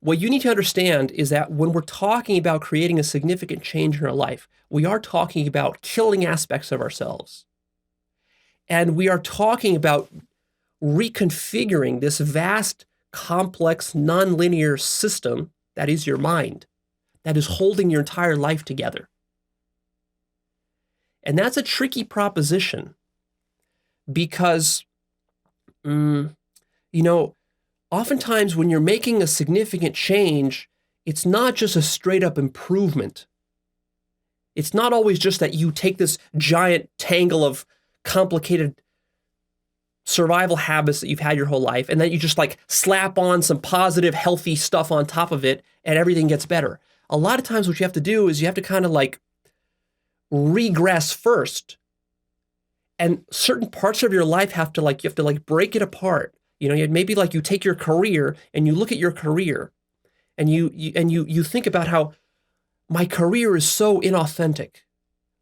what you need to understand is that when we're talking about creating a significant change in our life, we are talking about killing aspects of ourselves. And we are talking about reconfiguring this vast, complex, nonlinear system that is your mind, that is holding your entire life together. And that's a tricky proposition because, oftentimes when you're making a significant change, it's not just a straight up improvement. It's not always just that you take this giant tangle of complicated survival habits that you've had your whole life, and then you just like slap on some positive, healthy stuff on top of it, and everything gets better. A lot of times what you have to do is you have to kind of like regress first. And certain parts of your life you have to break it apart. Maybe like you take your career and you look at your career and you think about how my career is so inauthentic.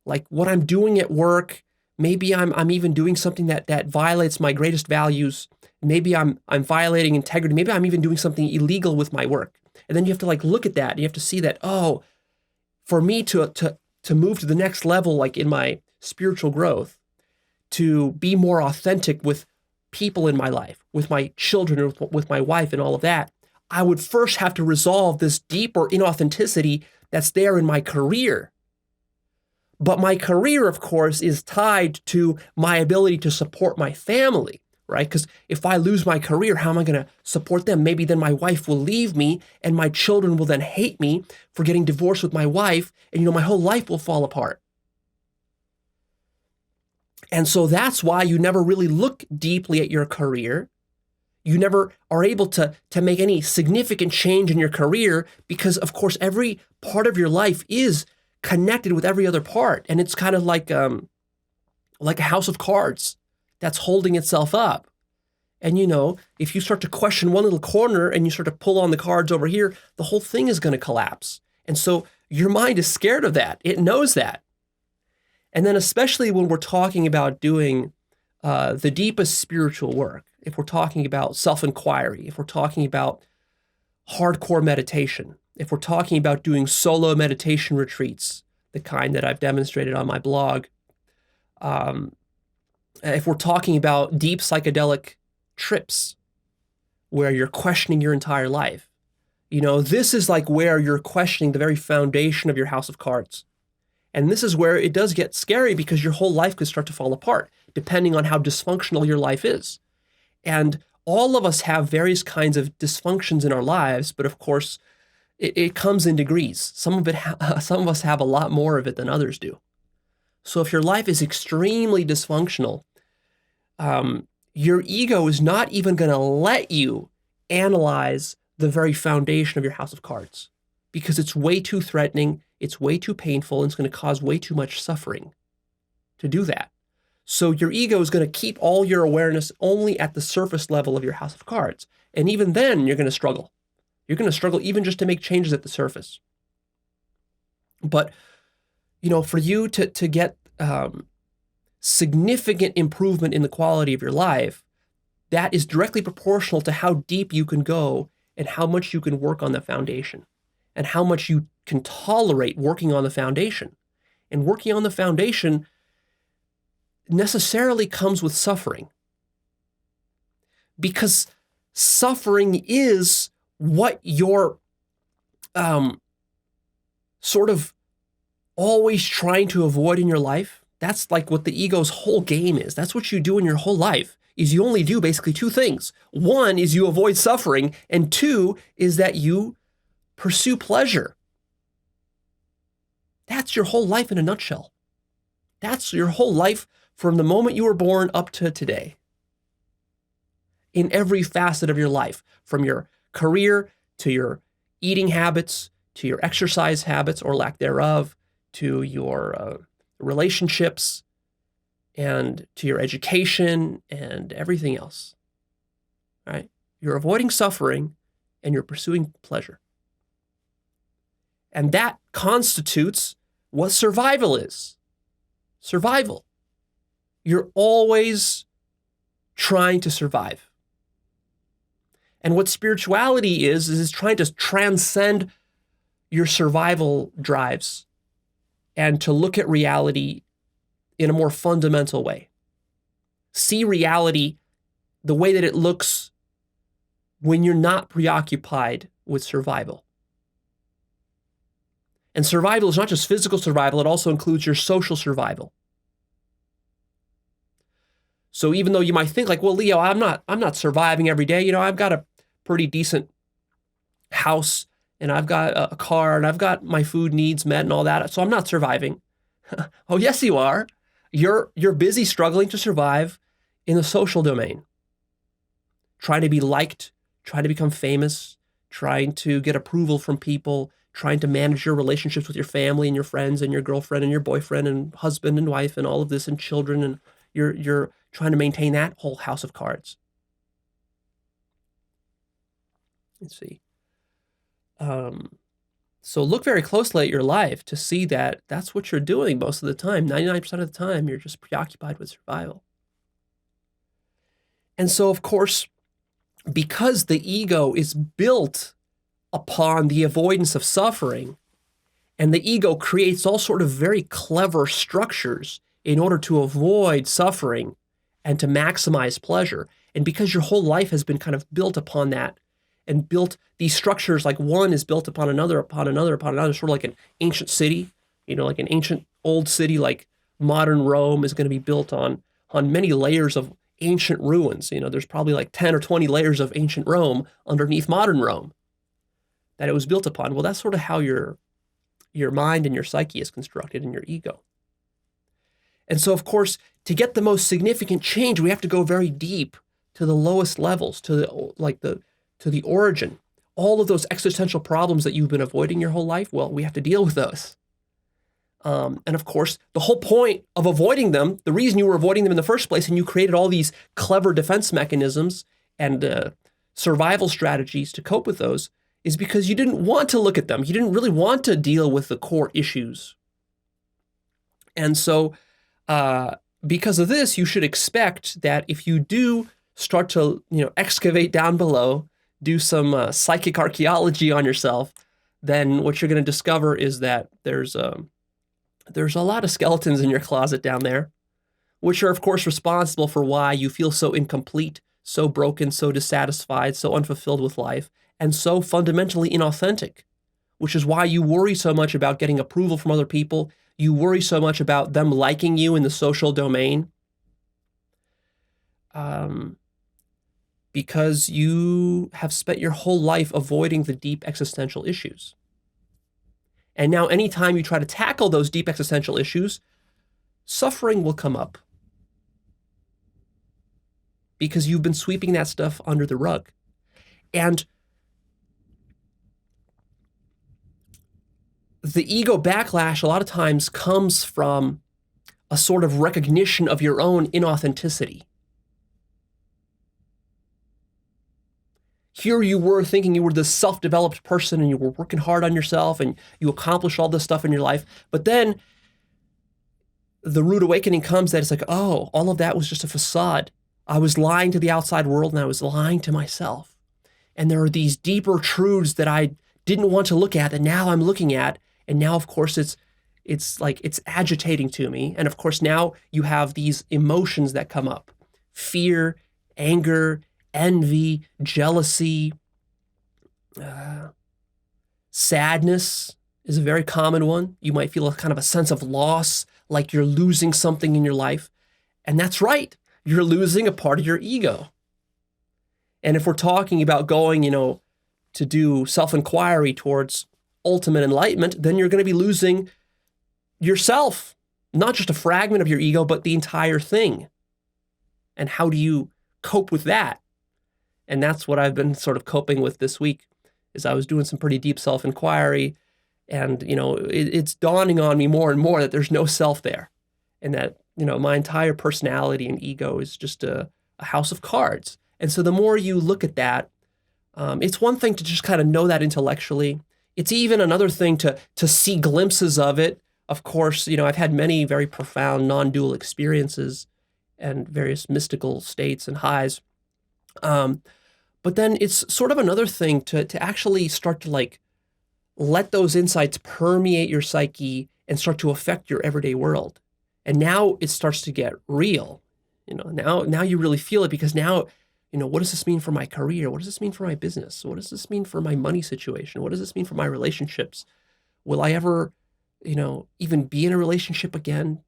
Like what I'm doing at work, maybe I'm even doing something that violates my greatest values. Maybe I'm violating integrity. Maybe I'm even doing something illegal with my work. And then you have to like look at that and you have to see that, oh, for me to move to the next level, like in my spiritual growth, to be more authentic with people in my life, with my children, with my wife and all of that, I would first have to resolve this deeper inauthenticity that's there in my career. But my career, of course, is tied to my ability to support my family, right? Because if I lose my career, how am I going to support them? Maybe then my wife will leave me and my children will then hate me for getting divorced with my wife. And, my whole life will fall apart. And so that's why you never really look deeply at your career. You never are able to make any significant change in your career because, of course, every part of your life is connected with every other part. And it's kind of like a house of cards that's holding itself up. And, if you start to question one little corner and you start to pull on the cards over here, the whole thing is going to collapse. And so your mind is scared of that. It knows that. And then especially when we're talking about doing the deepest spiritual work, if we're talking about self-inquiry, if we're talking about hardcore meditation, if we're talking about doing solo meditation retreats, the kind that I've demonstrated on my blog, if we're talking about deep psychedelic trips where you're questioning your entire life, this is like where you're questioning the very foundation of your house of cards. And this is where it does get scary because your whole life could start to fall apart depending on how dysfunctional your life is. And all of us have various kinds of dysfunctions in our lives, but of course, it comes in degrees. Some of us have a lot more of it than others do. So if your life is extremely dysfunctional, your ego is not even going to let you analyze the very foundation of your house of cards because it's way too threatening. It's way too painful, and it's going to cause way too much suffering to do that. So your ego is going to keep all your awareness only at the surface level of your house of cards. And even then, you're going to struggle. You're going to struggle even just to make changes at the surface. But, for you to get significant improvement in the quality of your life, that is directly proportional to how deep you can go and how much you can work on the foundation and how much you can tolerate working on the foundation. And working on the foundation necessarily comes with suffering. Because suffering is what you're sort of always trying to avoid in your life. That's like what the ego's whole game is. That's what you do in your whole life, is you only do basically two things. One is you avoid suffering, and two is that you pursue pleasure. That's your whole life in a nutshell. That's your whole life from the moment you were born up to today. In every facet of your life, from your career to your eating habits, to your exercise habits or lack thereof, to your relationships, and to your education and everything else. Right? You're avoiding suffering and you're pursuing pleasure. And that constitutes what survival is. Survival. You're always trying to survive. And what spirituality is trying to transcend your survival drives and to look at reality in a more fundamental way. See reality the way that it looks when you're not preoccupied with survival. And survival is not just physical survival, it also includes your social survival. So even though you might think like, well, Leo, I'm not surviving every day. I've got a pretty decent house and I've got a car and I've got my food needs met and all that. So I'm not surviving. Oh, yes, you are. You're busy struggling to survive in the social domain, trying to be liked, trying to become famous, trying to get approval from people, trying to manage your relationships with your family and your friends and your girlfriend and your boyfriend and husband and wife and all of this and children. And you're trying to maintain that whole house of cards. Let's see. So look very closely at your life to see that that's what you're doing most of the time. 99% of the time, you're just preoccupied with survival. And so, of course, because the ego is built upon the avoidance of suffering, and the ego creates all sort of very clever structures in order to avoid suffering and to maximize pleasure. And because your whole life has been kind of built upon that and built these structures, like one is built upon another, upon another, upon another, sort of like an ancient city, like an ancient old city, like modern Rome is going to be built on many layers of ancient ruins. There's probably like 10 or 20 layers of ancient Rome underneath modern Rome that it was built upon. Well, that's sort of how your mind and your psyche is constructed in your ego. And so, of course, to get the most significant change, we have to go very deep to the lowest levels, to the origin. All of those existential problems that you've been avoiding your whole life, well, we have to deal with those. And of course, the whole point of avoiding them, the reason you were avoiding them in the first place, and you created all these clever defense mechanisms and survival strategies to cope with those, is because you didn't want to look at them. You didn't really want to deal with the core issues. And so because of this, you should expect that if you do start to excavate down below, do some psychic archaeology on yourself, then what you're going to discover is that there's a lot of skeletons in your closet down there, which are, of course, responsible for why you feel so incomplete, so broken, so dissatisfied, so unfulfilled with life, and so fundamentally inauthentic, which is why you worry so much about getting approval from other people. You worry so much about them liking you in the social domain, because you have spent your whole life avoiding the deep existential issues. And now anytime you try to tackle those deep existential issues, suffering will come up because you've been sweeping that stuff under the rug. And the ego backlash a lot of times comes from a sort of recognition of your own inauthenticity. Here you were thinking you were this self-developed person and you were working hard on yourself and you accomplished all this stuff in your life. But then the rude awakening comes that it's like, oh, all of that was just a facade. I was lying to the outside world and I was lying to myself. And there are these deeper truths that I didn't want to look at that now I'm looking at. And now, of course, it's agitating to me. And of course, now you have these emotions that come up: fear, anger, envy, jealousy, sadness is a very common one. You might feel a kind of a sense of loss, like you're losing something in your life. And that's right. You're losing a part of your ego. And if we're talking about going, to do self-inquiry towards ultimate enlightenment, then you're going to be losing yourself, not just a fragment of your ego, but the entire thing. And how do you cope with that? And that's what I've been sort of coping with this week, is I was doing some pretty deep self-inquiry, and, it's dawning on me more and more that there's no self there, and that, my entire personality and ego is just a house of cards. And so the more you look at that, it's one thing to just kind of know that intellectually. It's even another thing to see glimpses of it. Of course, I've had many very profound non-dual experiences and various mystical states and highs. But But then it's sort of another thing to actually start to like let those insights permeate your psyche and start to affect your everyday world. And now it starts to get real. Now you really feel it, because now, what does this mean for my career? What does this mean for my business? What does this mean for my money situation? What does this mean for my relationships? Will I ever, even be in a relationship again?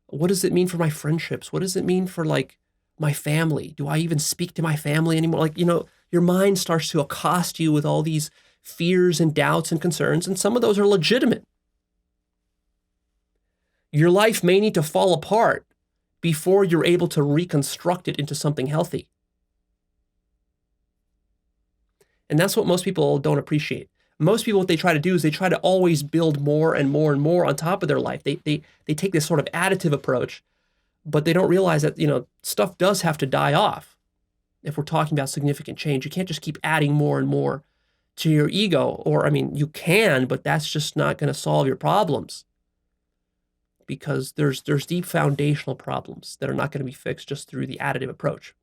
What does it mean for my friendships? What does it mean for like my family? Do I even speak to my family anymore? Like, your mind starts to accost you with all these fears and doubts and concerns, and some of those are legitimate. Your life may need to fall apart before you're able to reconstruct it into something healthy. And that's what most people don't appreciate. Most people, what they try to do is they try to always build more and more and more on top of their life. They take this sort of additive approach, but they don't realize that, stuff does have to die off. If we're talking about significant change, you can't just keep adding more and more to your ego. Or, you can, but that's just not going to solve your problems, because there's deep foundational problems that are not going to be fixed just through the additive approach.